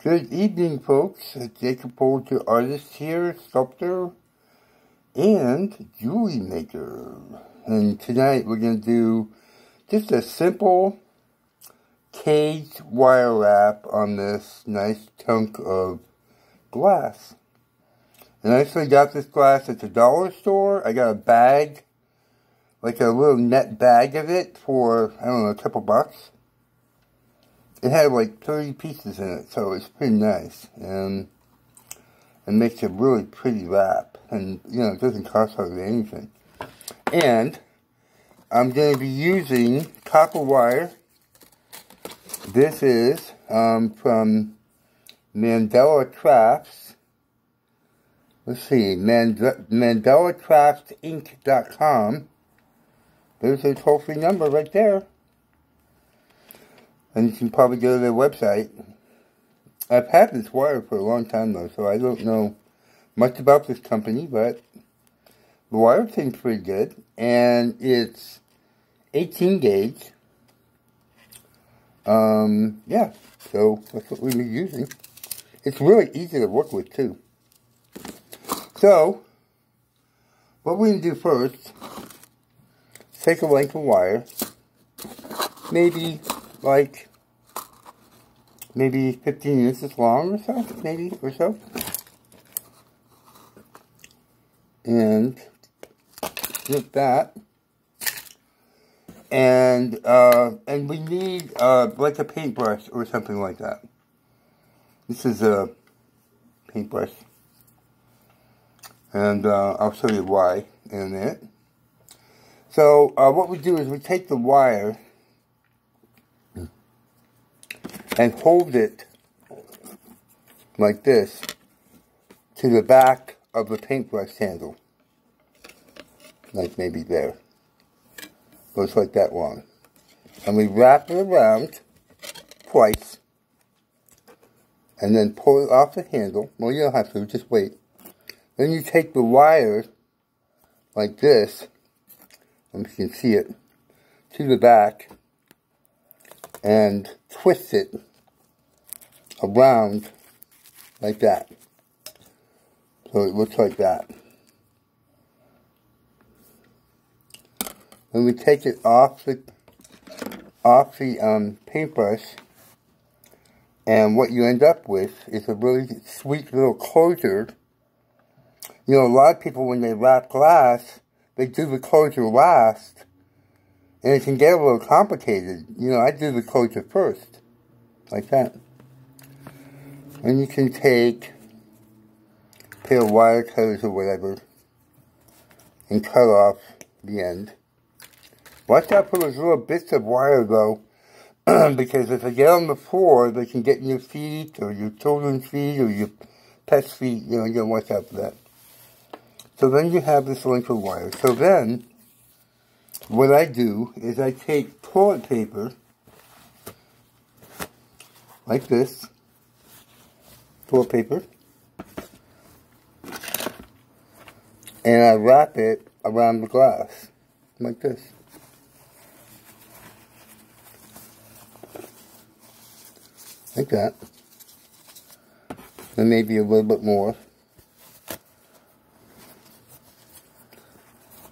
Good evening, folks. Jacob Folger, artist here, sculptor, and jewelry maker. And tonight we're going to do just a simple caged wire wrap on this nice chunk of glass. And I actually got this glass at the dollar store. I got a bag, like a little net bag of it for, I don't know, a couple bucks. It had like 30 pieces in it, so it's pretty nice, and it makes a really pretty wrap, and, you know, it doesn't cost hardly anything. And I'm going to be using copper wire. This is from Mandela Crafts. Let's see, MandelaCraftsInc.com. There's a toll-free number right there. And you can probably go to their website. I've had this wire for a long time though, so I don't know much about this company, but the wire seems pretty good. And it's 18 gauge. Yeah, so that's what we'll be using. It's really easy to work with too. So, what we're going to do first, take a length of wire, maybe 15 inches long or so, and flip that, and we need like a paintbrush or something like that. This is a paintbrush, and I'll show you why in a minute. So what we do is we take the wire and hold it like this to the back of the paintbrush handle. Like maybe there. Goes like that long. And we wrap it around twice. And then pull it off the handle. Well, you don't have to, just wait. Then you take the wire like this, and you can see it, to the back, and twist it around like that. So it looks like that. When we take it off the paintbrush, and what you end up with is a really sweet little closure. You know, a lot of people, when they wrap glass, they do the closure last, and it can get a little complicated. You know, I do the closure first, like that. And you can take a pair of wire cutters or whatever and cut off the end. Watch out for those little bits of wire though, because if they get on the floor, they can get in your feet or your children's feet or your pet's feet. You know, you gotta watch out for that. So then you have this length of wire. So then, what I do is I take toilet paper, like this, toilet paper, and I wrap it around the glass, like this. Like that. And maybe a little bit more.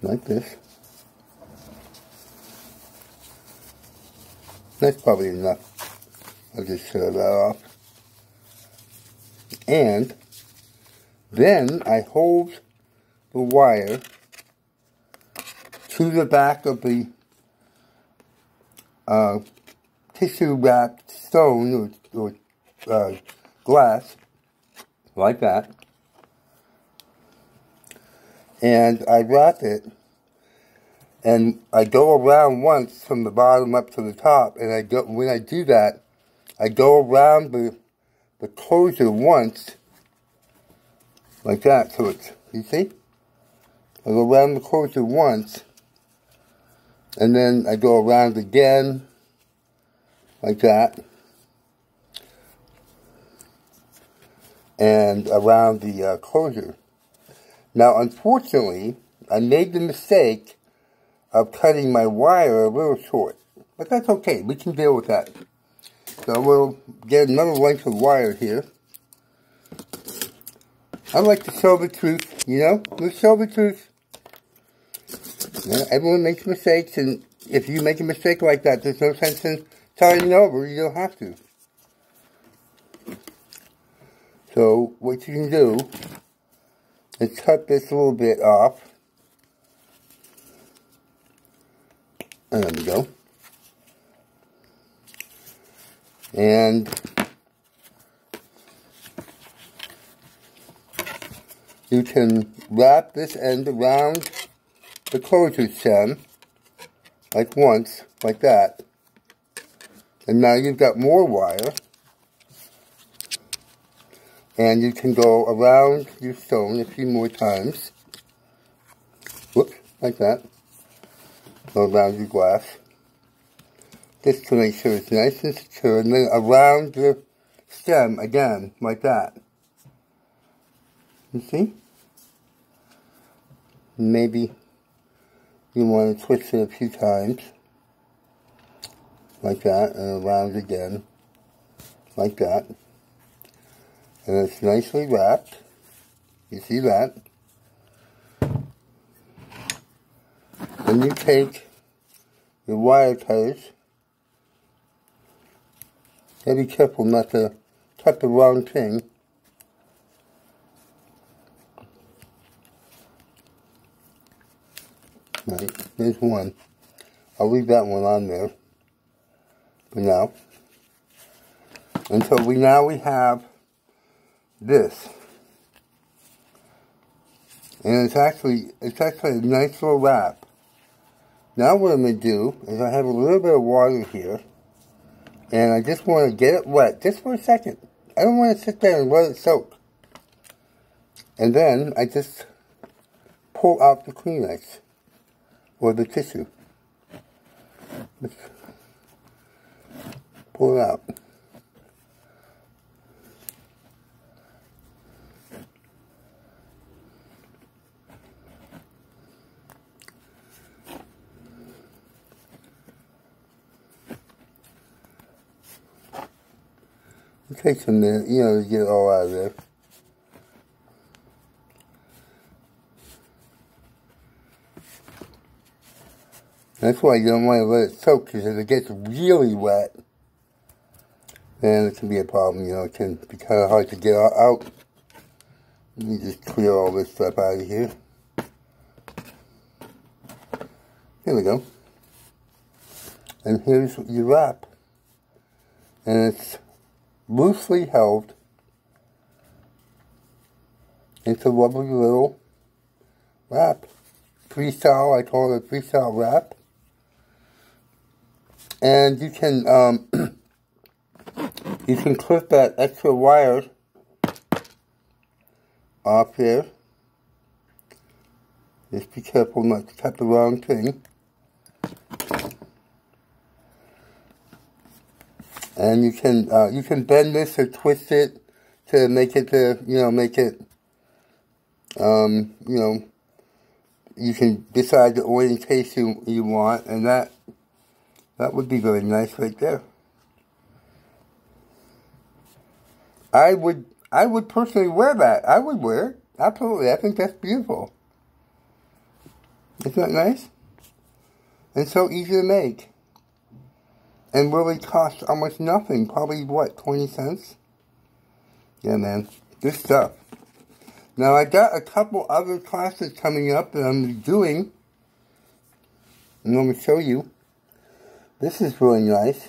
Like this. That's probably enough. I'll just show that off. And then I hold the wire to the back of the tissue wrapped stone or glass, like that. And I wrap it, and I go around once from the bottom up to the top, and when I do that, I go around the closure once, like that, so it's, you see? I go around the closure once, and then I go around again, like that, and around the closure. Now, unfortunately, I made the mistake of cutting my wire a little short, but that's okay, we can deal with that. So we'll get another length of wire here. I like to show the truth, you know? Let's show the truth. You know, everyone makes mistakes, and if you make a mistake like that, there's no sense in starting over. You don't have to. So what you can do is cut this a little bit off. And there we go. And you can wrap this end around the closure stem, like once, like that. And now you've got more wire. And you can go around your stone a few more times. Whoops, like that. Go around your glass. Just to make sure it's nice and secure. And then around the stem again, like that. You see? Maybe you want to twist it a few times. Like that. And around again. Like that. And it's nicely wrapped. You see that? Then you take your wire cutters. Be careful not to cut the wrong thing. Right, there's one. I'll leave that one on there for now. And so we have this. And it's actually a nice little wrap. Now what I'm going to do is I have a little bit of water here. And I just want to get it wet, just for a second. I don't want to sit there and let it soak. And then I just pull out the Kleenex, or the tissue. Just pull it out. It takes a minute, you know, to get it all out of there. That's why you don't want to let it soak, because if it gets really wet, then it can be a problem, you know. It can be kind of hard to get out. Let me just clear all this stuff out of here. Here we go. And here's your wrap. And it's loosely held. It's a lovely little wrap. Freestyle, I call it a freestyle wrap. And you can clip that extra wire off there. Just be careful not to cut the wrong thing. And you can bend this or twist it to make it you can decide the orientation you want, and that would be very nice right there. I would personally wear that. I would wear it. Absolutely. I think that's beautiful. Isn't that nice? And so easy to make. And really costs almost nothing. Probably, what, 20 cents? Yeah, man. Good stuff. Now, I got a couple other classes coming up that I'm doing. And let me show you. This is really nice.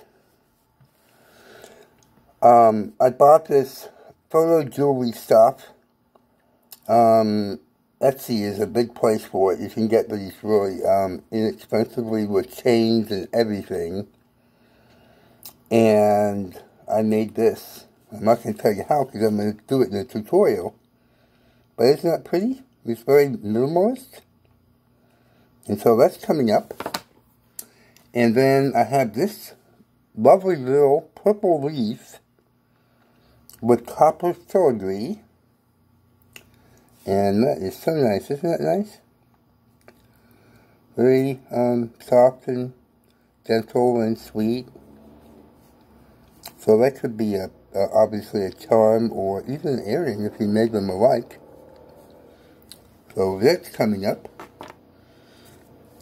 I bought this photo jewelry stuff. Etsy is a big place for it. You can get these really inexpensively with chains and everything. And I made this. I'm not going to tell you how because I'm going to do it in a tutorial. But isn't that pretty? It's very minimalist. And so that's coming up. And then I have this lovely little purple leaf with copper filigree. And that is so nice. Isn't that nice? Very soft and gentle and sweet. So that could be obviously a charm or even an earring if you made them alike. So that's coming up.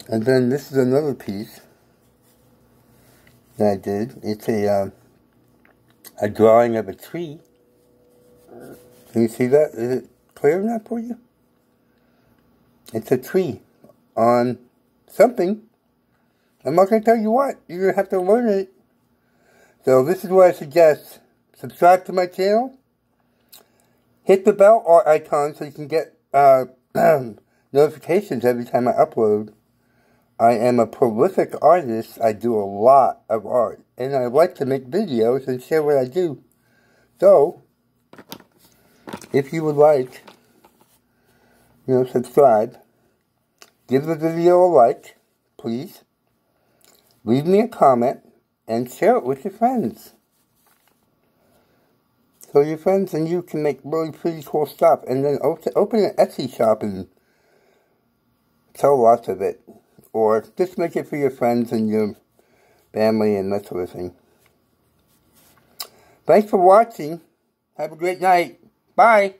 And then this is another piece that I did. It's a drawing of a tree. Can you see that? Is it clear enough for you? It's a tree on something. I'm not going to tell you what. You're going to have to learn it. So this is what I suggest. Subscribe to my channel. Hit the bell icon so you can get notifications every time I upload. I am a prolific artist. I do a lot of art. And I like to make videos and share what I do. So, if you would like, subscribe. Give the video a like, please. Leave me a comment. And share it with your friends. So your friends and you can make really pretty cool stuff. And then open an Etsy shop and sell lots of it. Or just make it for your friends and your family and that sort of thing. Thanks for watching. Have a great night. Bye.